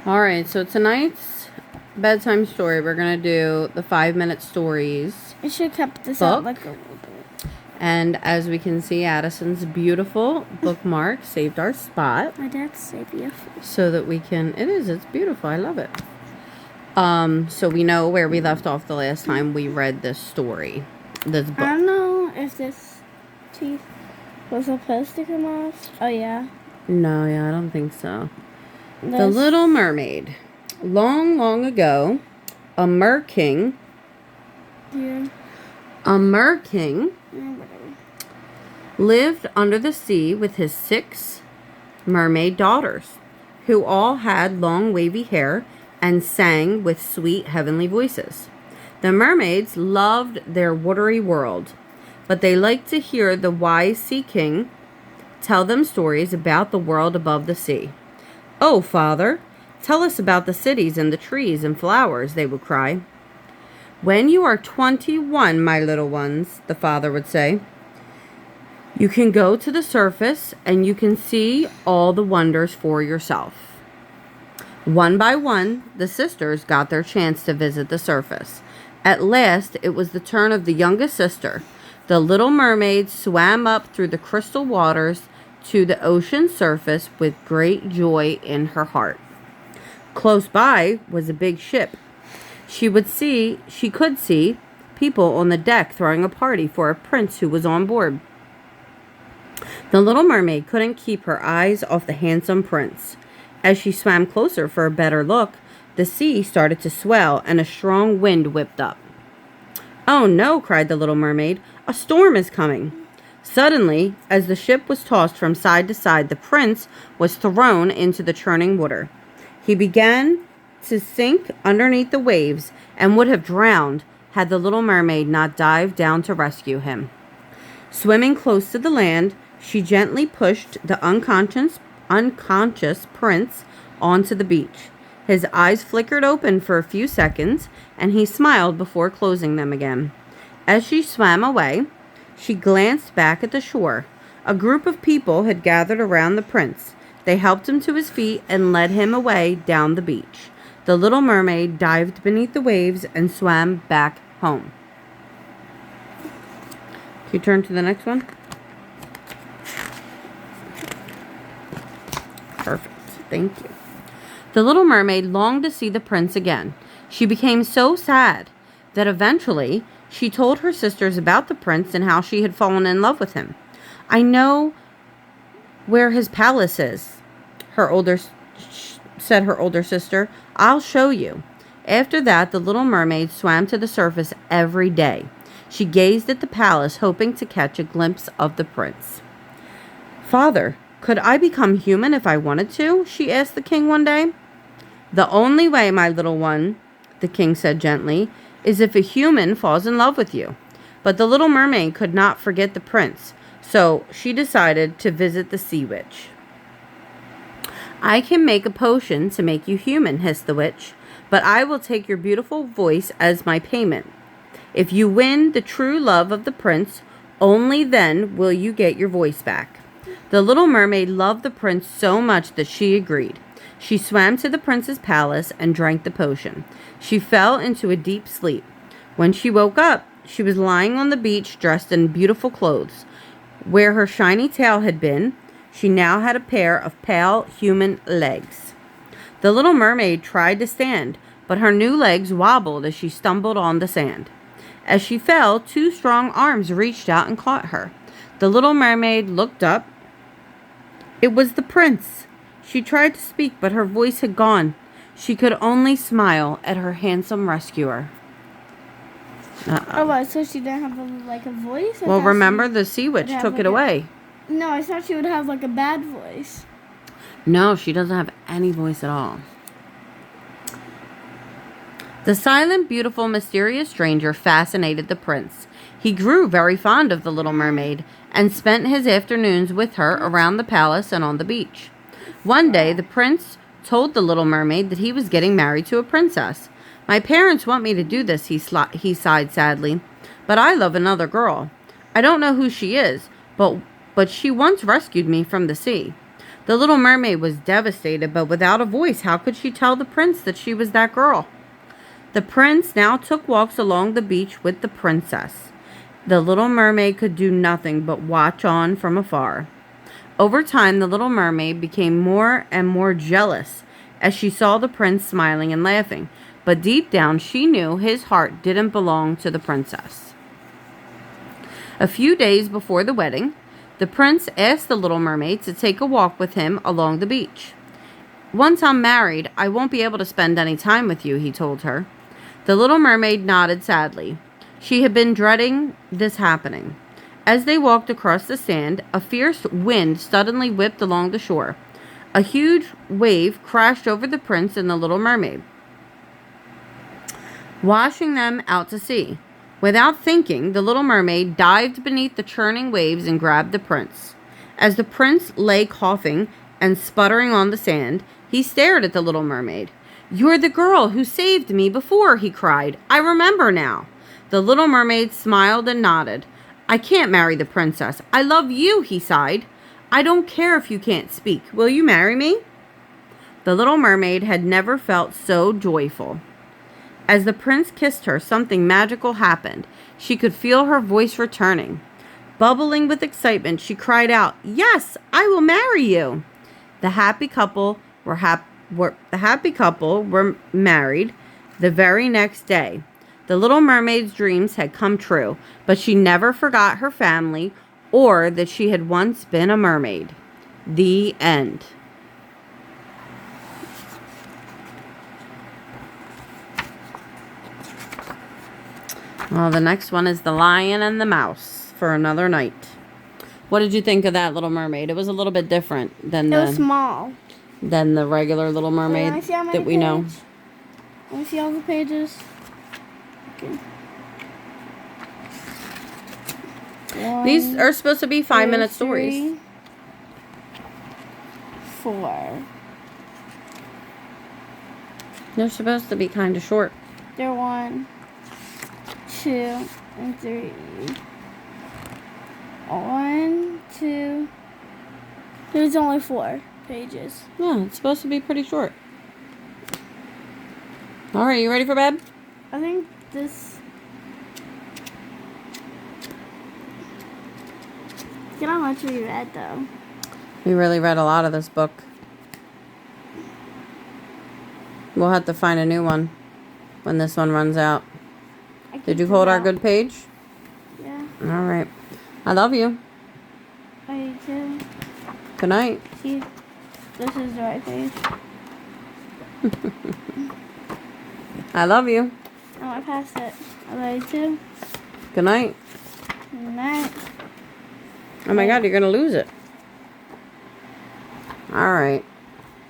Alright, so tonight's bedtime story, we're going to do the 5-minute stories. I should have kept this book. out like a little bit. And as we can see, Addison's beautiful bookmark saved our spot. My dad's so beautiful. So that we can, it's beautiful, I love it. So we know where we left off the last time we read this story, this book. I don't know if this teeth was supposed to come off. Oh, yeah. No, I don't think so. The Little Mermaid. Long, long ago, a mer king lived under the sea with his 6 mermaid daughters, who all had long wavy hair and sang with sweet heavenly voices. The mermaids loved their watery world, but they liked to hear the wise sea king tell them stories about the world above the sea. "Oh, Father, tell us about the cities and the trees and flowers," they would cry. "When you are 21, my little ones," the father would say, "you can go to the surface and you can see all the wonders for yourself." One by one, the sisters got their chance to visit the surface. At last, it was the turn of the youngest sister. The little mermaid swam up through the crystal waters to the ocean surface with great joy in her heart. Close by was a big ship. She could see people on the deck throwing a party for a prince who was on board. The little mermaid couldn't keep her eyes off the handsome prince. As she swam closer for a better look, the sea started to swell and a strong wind whipped up. "Oh no," cried the little mermaid, "a storm is coming." Suddenly, as the ship was tossed from side to side, the prince was thrown into the churning water. He began to sink underneath the waves and would have drowned had the little mermaid not dived down to rescue him. Swimming close to the land, she gently pushed the unconscious prince onto the beach. His eyes flickered open for a few seconds, and he smiled before closing them again. As she swam away, she glanced back at the shore. A group of people had gathered around the prince. They helped him to his feet and led him away down the beach. The little mermaid dived beneath the waves and swam back home. Can you turn to the next one? Perfect. Thank you. The little mermaid longed to see the prince again. She became so sad that eventually she told her sisters about the prince and how she had fallen in love with him. "I know where his palace is," said her older sister. "I'll show you." After that, the little mermaid swam to the surface every day. She gazed at the palace, hoping to catch a glimpse of the prince. "Father, could I become human if I wanted to?" she asked the king one day. "The only way, my little one," the king said gently, "is if a human falls in love with you." But the little mermaid could not forget the prince, so she decided to visit the sea witch. "I can make a potion to make you human," hissed the witch, "but I will take your beautiful voice as my payment. If you win the true love of the prince, only then will you get your voice back." The little mermaid loved the prince so much that she agreed. She swam to the prince's palace and drank the potion. She fell into a deep sleep. When she woke up, she was lying on the beach dressed in beautiful clothes. Where her shiny tail had been, she now had a pair of pale human legs. The little mermaid tried to stand, but her new legs wobbled as she stumbled on the sand. As she fell, 2 strong arms reached out and caught her. The little mermaid looked up. It was the prince. She tried to speak, but her voice had gone. She could only smile at her handsome rescuer. Oh, what? So she didn't have a voice? Well, remember, the sea witch took it away. No, I thought she would have a bad voice. No, she doesn't have any voice at all. The silent, beautiful, mysterious stranger fascinated the prince. He grew very fond of the little mermaid and spent his afternoons with her around the palace and on the beach. One day, the prince told the little mermaid that he was getting married to a princess. "My parents want me to do this," he sighed sadly, "but I love another girl. I don't know who she is, but she once rescued me from the sea." The little mermaid was devastated, but without a voice, how could she tell the prince that she was that girl? The prince now took walks along the beach with the princess. The little mermaid could do nothing but watch on from afar. Over time, the little mermaid became more and more jealous as she saw the prince smiling and laughing. But deep down, she knew his heart didn't belong to the princess. A few days before the wedding, the prince asked the little mermaid to take a walk with him along the beach. "Once I'm married, I won't be able to spend any time with you," he told her. The little mermaid nodded sadly. She had been dreading this happening. As they walked across the sand, a fierce wind suddenly whipped along the shore. A huge wave crashed over the prince and the little mermaid, washing them out to sea. Without thinking, the little mermaid dived beneath the churning waves and grabbed the prince. As the prince lay coughing and sputtering on the sand, he stared at the little mermaid. "You're the girl who saved me before," he cried. "I remember now." The little mermaid smiled and nodded. "I can't marry the princess. I love you," he sighed. "I don't care if you can't speak. Will you marry me?" The little mermaid had never felt so joyful. As the prince kissed her, something magical happened. She could feel her voice returning. Bubbling with excitement, she cried out, "Yes, I will marry you." The happy couple were married the very next day. The little mermaid's dreams had come true, but she never forgot her family or that she had once been a mermaid. The end. Well, the next one is The Lion and the Mouse for another night. What did you think of that Little Mermaid? It was a little bit different than It was small. than the regular Little Mermaid that we know. Let me see all the pages. Okay. These are supposed to be 5-minute stories. 4. They're supposed to be kind of short. They're 1, 2, and 3. 1, 2. There's only 4 pages. Yeah, it's supposed to be pretty short. All right, you ready for bed? I think this. Look at how much we read, though. We really read a lot of this book. We'll have to find a new one when this one runs out. Did you hold our good page? Yeah. All right. I love you. I do. Good night. See, this is the right page. I love you. Oh, I passed it. I love you too. Good night. Good night. Oh my God, you're going to lose it. All right.